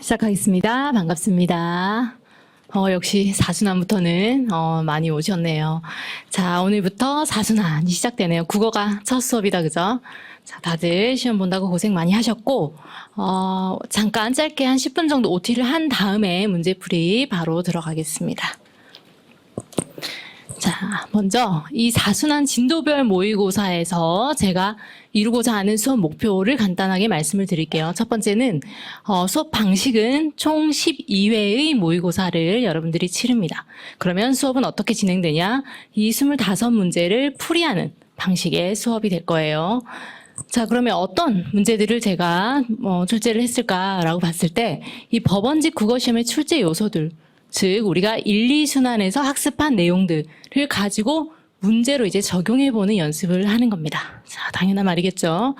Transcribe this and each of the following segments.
시작하겠습니다. 반갑습니다. 역시 사순환부터는 많이 오셨네요. 자, 오늘부터 사순환이 시작되네요. 국어가 첫 수업이다, 그죠? 자, 다들 시험 본다고 고생 많이 하셨고, 잠깐 짧게 한 10분 정도 OT를 한 다음에 문제풀이 바로 들어가겠습니다. 자, 먼저 이 사순환 진도별 모의고사에서 제가 이루고자 하는 수업 목표를 간단하게 말씀을 드릴게요. 첫 번째는 수업 방식은 총 12회의 모의고사를 여러분들이 치릅니다. 그러면 수업은 어떻게 진행되냐? 이 25문제를 풀이하는 방식의 수업이 될 거예요. 자, 그러면 어떤 문제들을 제가 출제를 했을까라고 봤을 때 이 법원직 국어시험의 출제 요소들, 즉 우리가 1, 2순환에서 학습한 내용들을 가지고 문제로 이제 적용해보는 연습을 하는 겁니다. 자, 당연한 말이겠죠.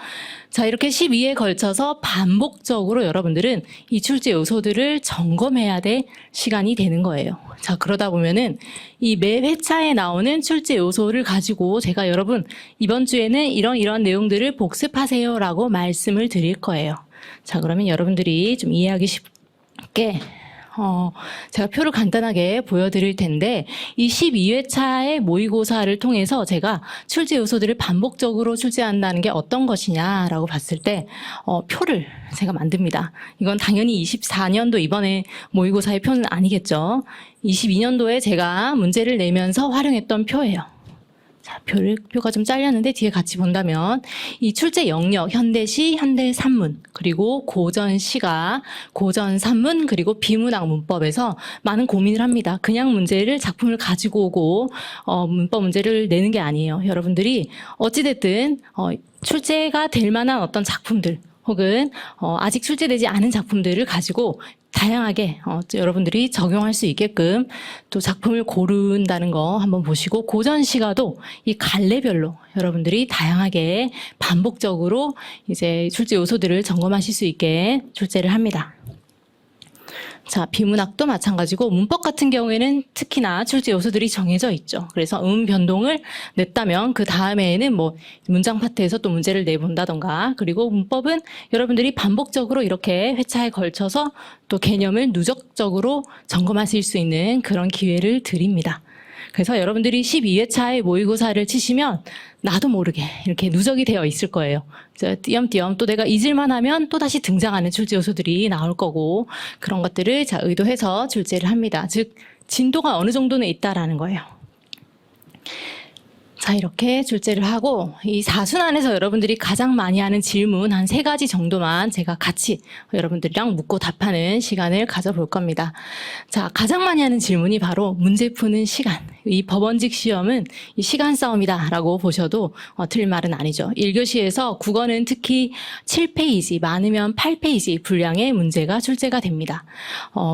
자, 이렇게 12회에 걸쳐서 반복적으로 여러분들은 이 출제 요소들을 점검해야 될 시간이 되는 거예요. 자, 그러다 보면은 이 매 회차에 나오는 출제 요소를 가지고 제가 여러분 이번 주에는 이런 내용들을 복습하세요라고 말씀을 드릴 거예요. 자, 그러면 여러분들이 좀 이해하기 쉽게 제가 표를 간단하게 보여드릴 텐데 이 12회차의 모의고사를 통해서 제가 출제 요소들을 반복적으로 출제한다는 게 어떤 것이냐라고 봤을 때 표를 제가 만듭니다. 이건 당연히 24년도 이번에 모의고사의 표는 아니겠죠. 22년도에 제가 문제를 내면서 활용했던 표예요. 자, 표가 좀 잘렸는데 뒤에 같이 본다면 이 출제 영역, 현대시, 현대산문, 그리고 고전시가, 고전산문, 그리고 비문학 문법에서 많은 고민을 합니다. 그냥 문제를 작품을 가지고 오고 문법 문제를 내는 게 아니에요. 여러분들이 어찌됐든 출제가 될 만한 어떤 작품들 혹은 아직 출제되지 않은 작품들을 가지고 다양하게 여러분들이 적용할 수 있게끔 또 작품을 고른다는 거 한번 보시고 고전시가도 이 갈래별로 여러분들이 다양하게 반복적으로 이제 출제 요소들을 점검하실 수 있게 출제를 합니다. 자, 비문학도 마찬가지고 문법 같은 경우에는 특히나 출제 요소들이 정해져 있죠. 그래서 변동을 냈다면 그 다음에는 뭐 문장 파트에서 또 문제를 내본다던가, 그리고 문법은 여러분들이 반복적으로 이렇게 회차에 걸쳐서 또 개념을 누적적으로 점검하실 수 있는 그런 기회를 드립니다. 그래서 여러분들이 12회차의 모의고사를 치시면 나도 모르게 이렇게 누적이 되어 있을 거예요. 띄엄띄엄 또 내가 잊을만 하면 또 다시 등장하는 출제 요소들이 나올 거고, 그런 것들을 의도해서 출제를 합니다. 즉 진도가 어느 정도는 있다라는 거예요. 자, 이렇게 출제를 하고 이 사순환에서 여러분들이 가장 많이 하는 질문 한 3가지 정도만 제가 같이 여러분들이랑 묻고 답하는 시간을 가져볼 겁니다. 자, 가장 많이 하는 질문이 바로 문제 푸는 시간. 이 법원직 시험은 이 시간 싸움이다라고 보셔도 틀린 말은 아니죠. 1교시에서 국어는 특히 7페이지, 많으면 8페이지 분량의 문제가 출제가 됩니다.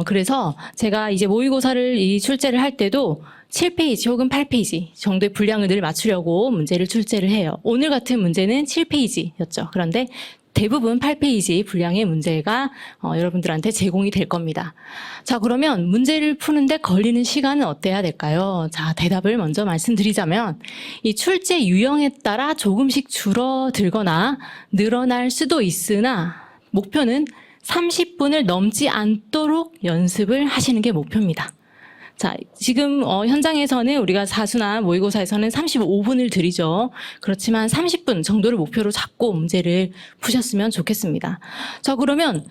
그래서 제가 이제 모의고사를 출제를 할 때도 7페이지 혹은 8페이지 정도의 분량을 늘 맞추려고 문제를 출제를 해요. 오늘 같은 문제는 7페이지였죠. 그런데 대부분 8페이지 분량의 문제가 여러분들한테 제공이 될 겁니다. 자, 그러면 문제를 푸는데 걸리는 시간은 어때야 될까요? 자, 대답을 먼저 말씀드리자면 이 출제 유형에 따라 조금씩 줄어들거나 늘어날 수도 있으나 목표는 30분을 넘지 않도록 연습을 하시는 게 목표입니다. 자, 지금 현장에서는 우리가 사순환 모의고사에서는 35분을 드리죠. 그렇지만 30분 정도를 목표로 잡고 문제를 푸셨으면 좋겠습니다. 자, 그러면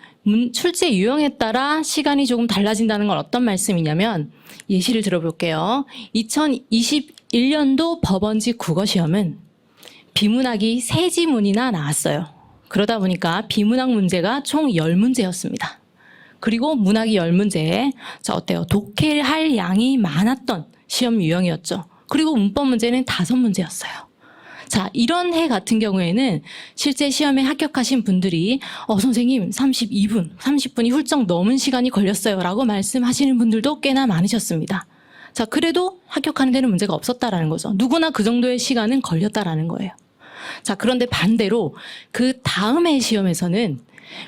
출제 유형에 따라 시간이 조금 달라진다는 건 어떤 말씀이냐면 예시를 들어볼게요. 2021년도 법원직 국어시험은 비문학이 3지문이나 나왔어요. 그러다 보니까 비문학 문제가 총 10문제였습니다. 그리고 문학이 10문제. 자, 어때요? 독해를 할 양이 많았던 시험 유형이었죠. 그리고 문법 문제는 5문제였어요. 자, 이런 해 같은 경우에는 실제 시험에 합격하신 분들이 선생님 30분이 훌쩍 넘은 시간이 걸렸어요 라고 말씀하시는 분들도 꽤나 많으셨습니다. 자, 그래도 합격하는 데는 문제가 없었다라는 거죠. 누구나 그 정도의 시간은 걸렸다라는 거예요. 자, 그런데 반대로 그 다음 해 시험에서는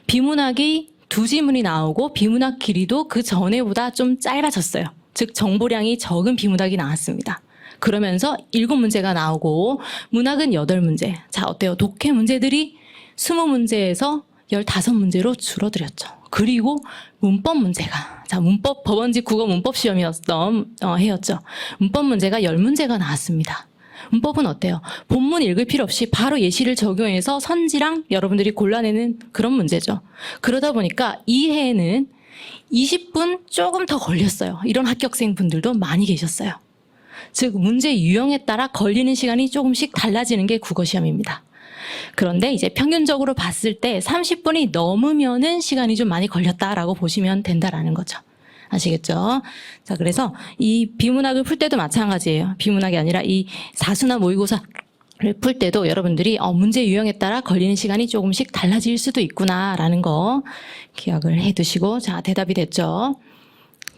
비문학이 2지문이 나오고 비문학 길이도 그 전에보다 좀 짧아졌어요. 즉 정보량이 적은 비문학이 나왔습니다. 그러면서 7문제가 나오고 문학은 8문제. 자, 어때요? 독해 문제들이 20문제에서 15문제로 줄어들었죠. 그리고 문법 문제가, 자, 문법, 법원직 국어 문법 시험이었던, 해였죠. 문법 문제가 10문제가 나왔습니다. 문법은 어때요? 본문 읽을 필요 없이 바로 예시를 적용해서 선지랑 여러분들이 골라내는 그런 문제죠. 그러다 보니까 이 해에는 20분 조금 더 걸렸어요. 이런 합격생 분들도 많이 계셨어요. 즉, 문제 유형에 따라 걸리는 시간이 조금씩 달라지는 게 국어시험입니다. 그런데 이제 평균적으로 봤을 때 30분이 넘으면은 시간이 좀 많이 걸렸다라고 보시면 된다라는 거죠. 아시겠죠? 자, 그래서 이 비문학을 풀 때도 마찬가지예요. 비문학이 아니라 이 사수나 모의고사를 풀 때도 여러분들이 문제 유형에 따라 걸리는 시간이 조금씩 달라질 수도 있구나라는 거 기억을 해 두시고, 자, 대답이 됐죠?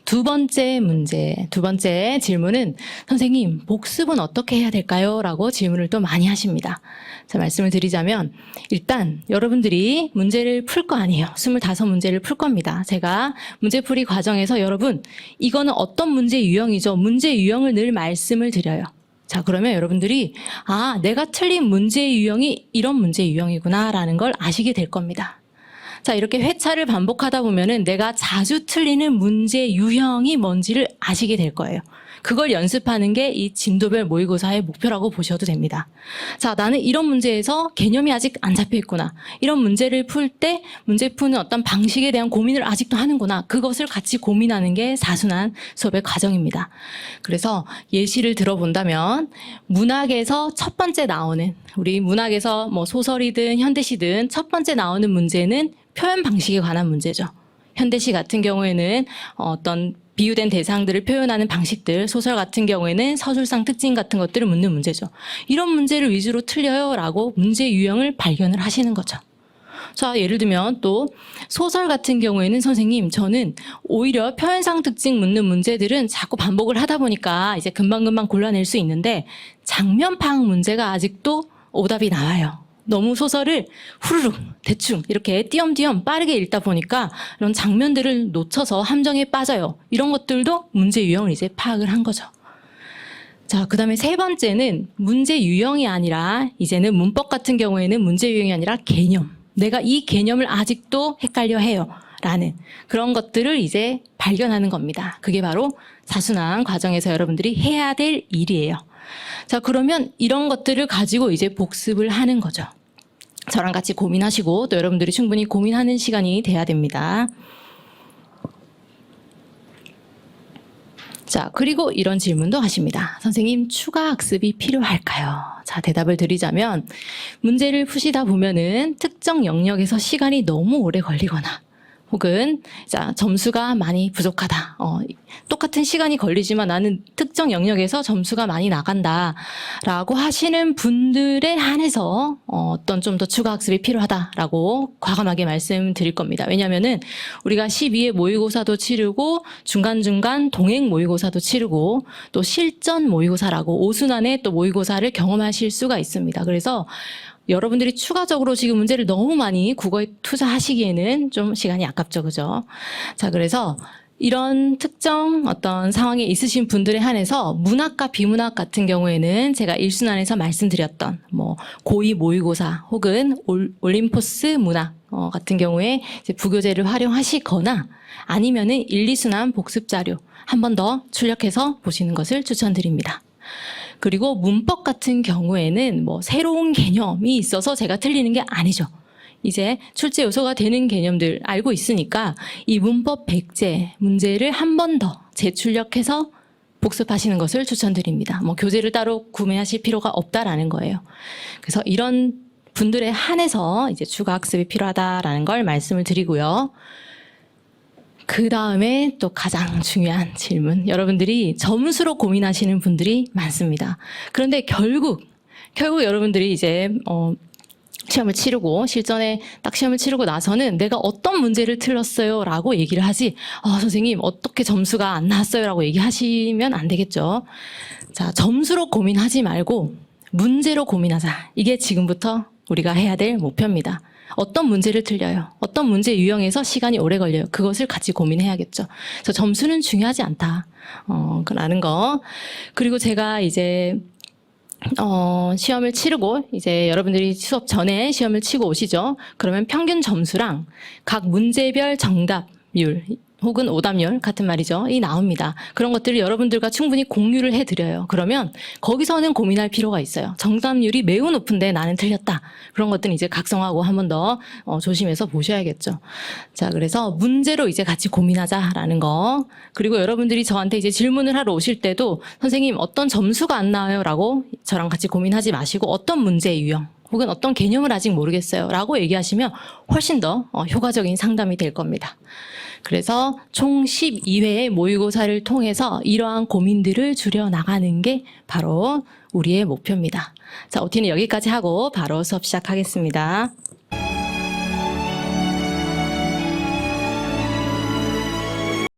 두 번째 문제, 두 번째 질문은 선생님, 복습은 어떻게 해야 될까요? 라고 질문을 또 많이 하십니다. 자, 말씀을 드리자면 일단 여러분들이 문제를 풀 거 아니에요. 25문제를 풀 겁니다. 제가 문제풀이 과정에서 여러분, 이거는 어떤 문제 유형이죠? 문제 유형을 늘 말씀을 드려요. 자, 그러면 여러분들이 내가 틀린 문제 유형이 이런 문제 유형이구나 라는 걸 아시게 될 겁니다. 자, 이렇게 회차를 반복하다 보면은 내가 자주 틀리는 문제 유형이 뭔지를 아시게 될 거예요. 그걸 연습하는 게 이 진도별 모의고사의 목표라고 보셔도 됩니다. 자, 나는 이런 문제에서 개념이 아직 안 잡혀 있구나. 이런 문제를 풀 때 문제 푸는 어떤 방식에 대한 고민을 아직도 하는구나. 그것을 같이 고민하는 게 사순환 수업의 과정입니다. 그래서 예시를 들어본다면 문학에서 첫 번째 나오는, 우리 문학에서 뭐 소설이든 현대시든 첫 번째 나오는 문제는 표현 방식에 관한 문제죠. 현대시 같은 경우에는 어떤 비유된 대상들을 표현하는 방식들, 소설 같은 경우에는 서술상 특징 같은 것들을 묻는 문제죠. 이런 문제를 위주로 틀려요 라고 문제 유형을 발견을 하시는 거죠. 자, 예를 들면 또 소설 같은 경우에는 선생님, 저는 오히려 표현상 특징 묻는 문제들은 자꾸 반복을 하다 보니까 이제 금방금방 골라낼 수 있는데 장면 파악 문제가 아직도 오답이 나와요. 너무 소설을 후루룩 대충 이렇게 띄엄띄엄 빠르게 읽다 보니까 이런 장면들을 놓쳐서 함정에 빠져요. 이런 것들도 문제 유형을 이제 파악을 한 거죠. 자, 그다음에 세 번째는 문제 유형이 아니라 이제는 문법 같은 경우에는 문제 유형이 아니라 개념. 내가 이 개념을 아직도 헷갈려 해요. 라는 그런 것들을 이제 발견하는 겁니다. 그게 바로 사순환 과정에서 여러분들이 해야 될 일이에요. 자, 그러면 이런 것들을 가지고 이제 복습을 하는 거죠. 저랑 같이 고민하시고 또 여러분들이 충분히 고민하는 시간이 돼야 됩니다. 자, 그리고 이런 질문도 하십니다. 선생님, 추가 학습이 필요할까요? 자, 대답을 드리자면 문제를 푸시다 보면은 특정 영역에서 시간이 너무 오래 걸리거나 혹은 자, 점수가 많이 부족하다. 똑같은 시간이 걸리지만 나는 특정 영역에서 점수가 많이 나간다라고 하시는 분들에 한해서 어떤 좀 더 추가 학습이 필요하다라고 과감하게 말씀드릴 겁니다. 왜냐하면은 우리가 12회 모의고사도 치르고 중간중간 동행 모의고사도 치르고 또 실전 모의고사라고 오순환의 또 모의고사를 경험하실 수가 있습니다. 그래서 여러분들이 추가적으로 지금 문제를 너무 많이 국어에 투자하시기에는 좀 시간이 아깝죠, 그죠? 자, 그래서 이런 특정 어떤 상황에 있으신 분들에 한해서 문학과 비문학 같은 경우에는 제가 일순환에서 말씀드렸던 뭐 고2 모의고사 혹은 올림포스 문학 같은 경우에 이제 부교재를 활용하시거나 아니면은 1, 2순환 복습 자료 한 번 더 출력해서 보시는 것을 추천드립니다. 그리고 문법 같은 경우에는 뭐 새로운 개념이 있어서 제가 틀리는 게 아니죠. 이제 출제 요소가 되는 개념들 알고 있으니까 이 문법 백제 문제를 한 번 더 재출력해서 복습하시는 것을 추천드립니다. 뭐 교재를 따로 구매하실 필요가 없다라는 거예요. 그래서 이런 분들에 한해서 이제 추가 학습이 필요하다라는 걸 말씀을 드리고요. 그 다음에 또 가장 중요한 질문. 여러분들이 점수로 고민하시는 분들이 많습니다. 그런데 결국 여러분들이 이제 시험을 치르고 실전에 딱 시험을 치르고 나서는 내가 어떤 문제를 틀렸어요 라고 얘기를 하지 선생님 어떻게 점수가 안 나왔어요 라고 얘기하시면 안 되겠죠. 자, 점수로 고민하지 말고 문제로 고민하자. 이게 지금부터 우리가 해야 될 목표입니다. 어떤 문제를 틀려요? 어떤 문제 유형에서 시간이 오래 걸려요? 그것을 같이 고민해야겠죠. 그래서 점수는 중요하지 않다. 라는 거. 그리고 제가 이제 시험을 치르고 이제 여러분들이 수업 전에 시험을 치고 오시죠. 그러면 평균 점수랑 각 문제별 정답률 혹은 오답률 같은 말이죠. 이 나옵니다. 그런 것들을 여러분들과 충분히 공유를 해드려요. 그러면 거기서는 고민할 필요가 있어요. 정답률이 매우 높은데 나는 틀렸다. 그런 것들은 이제 각성하고 한 번 더 조심해서 보셔야겠죠. 자, 그래서 문제로 이제 같이 고민하자라는 거. 그리고 여러분들이 저한테 이제 질문을 하러 오실 때도 선생님 어떤 점수가 안 나와요? 라고 저랑 같이 고민하지 마시고 어떤 문제의 유형 혹은 어떤 개념을 아직 모르겠어요. 라고 얘기하시면 훨씬 더 효과적인 상담이 될 겁니다. 그래서 총 12회의 모의고사를 통해서 이러한 고민들을 줄여나가는 게 바로 우리의 목표입니다. 자, OT는 여기까지 하고 바로 수업 시작하겠습니다.